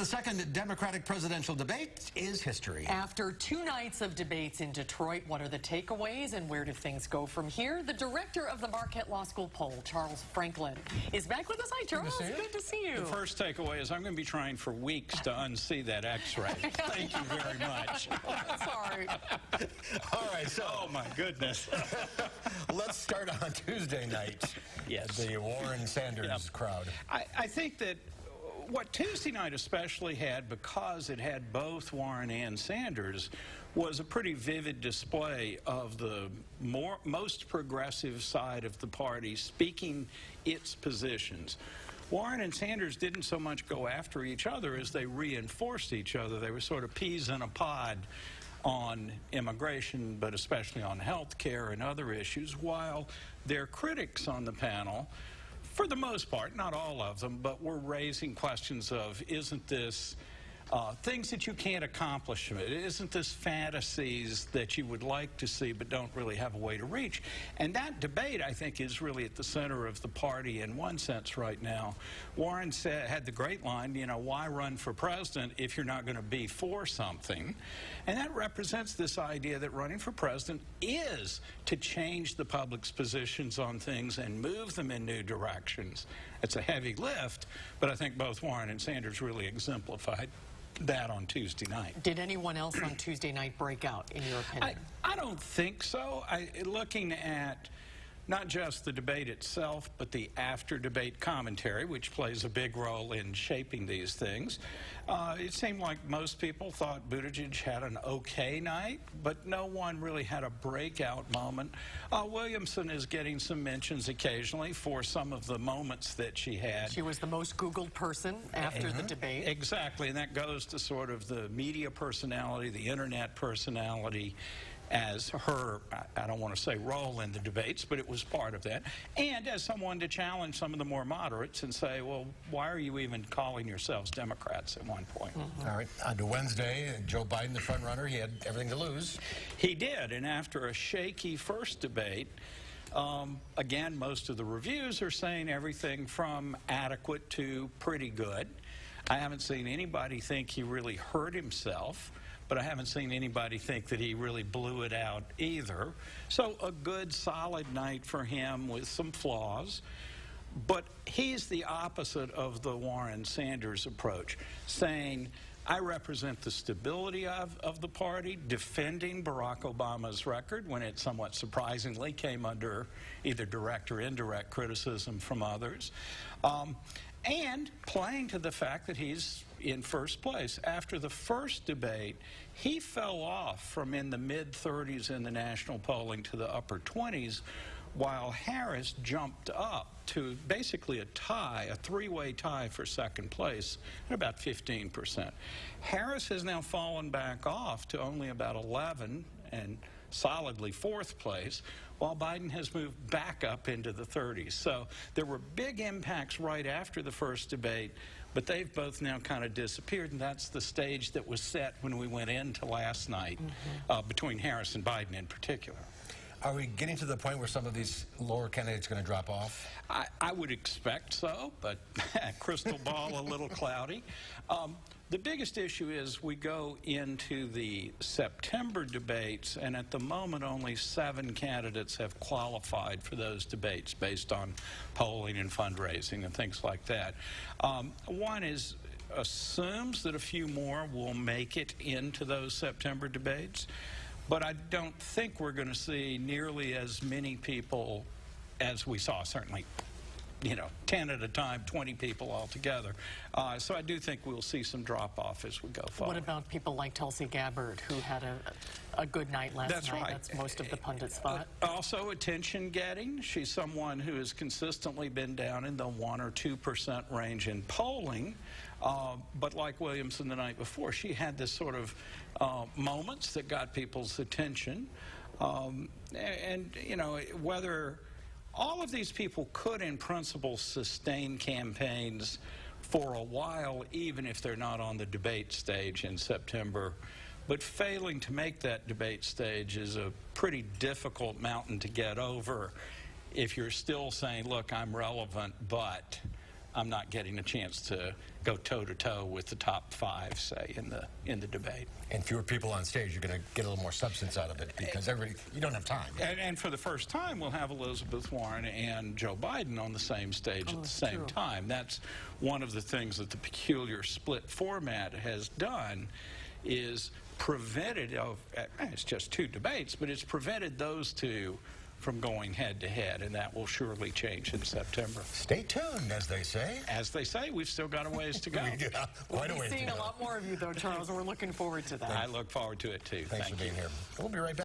the second Democratic presidential debate is history. After 2 nights of debates in Detroit, what are the takeaways and where do things go from here? The director of the Marquette Law School poll, Charles Franklin, is back with us. Hi, Charles. Good to see you. The first takeaway is I'm going to be trying for weeks to unsee that X-ray. Thank you very much. Sorry. All right, so. Oh, my goodness. Let's start on Tuesday night. Yes. The Warren-Sanders crowd. I think that what Tuesday night especially had, because it had both Warren and Sanders, was a pretty vivid display of the most progressive side of the party speaking its positions. Warren and Sanders didn't so much go after each other as they reinforced each other. They were sort of peas in a pod on immigration, but especially on health care and other issues, while their critics on the panel, for the most part, not all of them, but were raising questions of, isn't this things that you can't accomplish? Isn't this fantasies that you would like to see but don't really have a way to reach? And that debate, I think, is really at the center of the party in one sense right now. Warren had the great line, you know, why run for president if you're not going to be for something? And that represents this idea that running for president is to change the public's positions on things and move them in new directions. It's a heavy lift, but I think both Warren and Sanders really exemplified that on Tuesday night. Did anyone else on Tuesday night break out, in your opinion? I don't think so. Looking at not just the debate itself, but the after-debate commentary, which plays a big role in shaping these things, it seemed like most people thought Buttigieg had an okay night, but no one really had a breakout moment. Williamson is getting some mentions occasionally for some of the moments that she had. She was the most Googled person after the debate. Exactly, and that goes to sort of the media personality, the internet personality, as her, I don't want to say role in the debates, but it was part of that, and as someone to challenge some of the more moderates and say, well, why are you even calling yourselves Democrats at one point? All right, on to Wednesday, Joe Biden, the front runner, he had everything to lose. He did, and after a shaky first debate, again, most of the reviews are saying everything from adequate to pretty good. I haven't seen anybody think he really hurt himself, but I haven't seen anybody think that he really blew it out either. So a good, solid night for him with some flaws. But he's the opposite of the Warren-Sanders approach, saying, I represent the stability of the party, defending Barack Obama's record when it somewhat surprisingly came under either direct or indirect criticism from others, and playing to the fact that he's in first place. After the first debate, he fell off from in the mid-30s in the national polling to the upper 20s, while Harris jumped up to basically a tie, a three-way tie for second place at about 15%. Harris has now fallen back off to only about 11 and solidly fourth place, while Biden has moved back up into the 30s. So there were big impacts right after the first debate, but they've both now kind of disappeared, and that's the stage that was set when we went into last night between Harris and Biden in particular. Are we getting to the point where some of these lower candidates are going to drop off? I would expect so, but crystal ball a little cloudy. The biggest issue is we go into the September debates, and at the moment only 7 candidates have qualified for those debates based on polling and fundraising and things like that. One assumes that a few more will make it into those September debates, but I don't think we're going to see nearly as many people as we saw, certainly, you know, 10 at a time, 20 people altogether. So I do think we'll see some drop-off as we go forward. What about people like Tulsi Gabbard, who had a good night last night? That's right. That's most of the pundits thought. Also attention-getting. She's someone who has consistently been down in the 1 or 2% range in polling. But like Williamson the night before, she had this sort of moments that got people's attention. And, you know, whether all of these people could, in principle, sustain campaigns for a while, even if they're not on the debate stage in September. But failing to make that debate stage is a pretty difficult mountain to get over if you're still saying, look, I'm relevant, but I'm not getting a chance to go toe-to-toe with the top 5, say, in the debate. And fewer people on stage, you're going to get a little more substance out of it because you don't have time. And for the first time, we'll have Elizabeth Warren and Joe Biden on the same stage at the same time. That's one of the things that the peculiar split format has done, is prevented it's just 2 debates, but it's prevented those 2 from going head-to-head, and that will surely change in September. Stay tuned, as they say. As they say, we've still got a ways to go. Quite a ways to go. We'll be seeing a lot more of you, though, Charles, and we're looking forward to that. I look forward to it, too. Thanks for being here. We'll be right back.